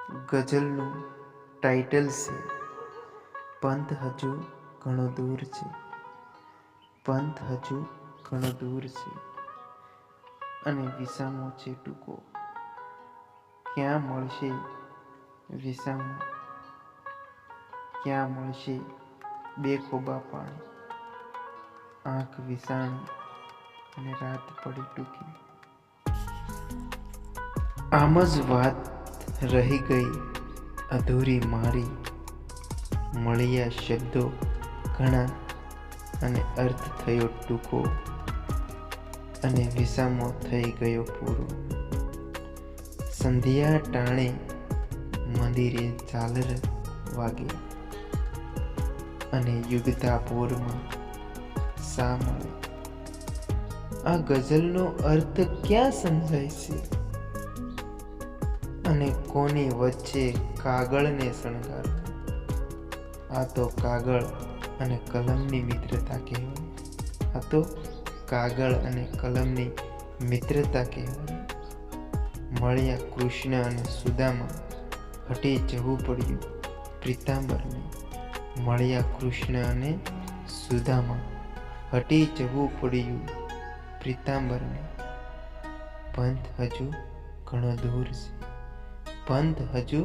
ગઝલનું title છે પંથ હજુ ઘણો દૂર છે, પંથ હજુ ઘણો દૂર છે, અને વિસામો છે ટૂંકો. ક્યાં મળશે વિસામો, ક્યાં મળશે બે ખોબા પાણી, આંખ વિસાણી અને રાત પડી ટૂંકી. આમ જ વાત રહી ગઈ અધૂરી મારી, મળ્યા શબ્દો ઘણા અને અર્થ થયો ટૂંકો, અને વિસામો થઈ ગયો પૂરો. સંધ્યા ટાણે મંદિરે ઝાલર વાગે, અને યુગતા પોરમાં સા મળે. આ ગઝલનો અર્થ ક્યાં સમજાય છે, અને કોની વચ્ચે કાગળને શણગાર. આ તો કાગળ અને કલમની મિત્રતા કહેવાય. આ તો કાગળ અને કલમની મિત્રતા કહેવાય. મળ્યા કૃષ્ણ અને સુદામા, હટી જવું પડ્યું પીતાંબરને. મળ્યા કૃષ્ણ અને સુદામા, હટી જવું પડ્યું પીતાંબરને. પંથ હજુ ઘણો દૂર છે, પંથ હજુ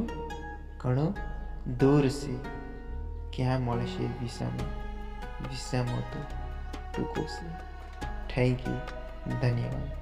ઘણો દૂર છે, ક્યાં મળશે વિસામો, વિસામો તો ટૂંકો છે. થેન્ક યુ, ધન્યવાદ.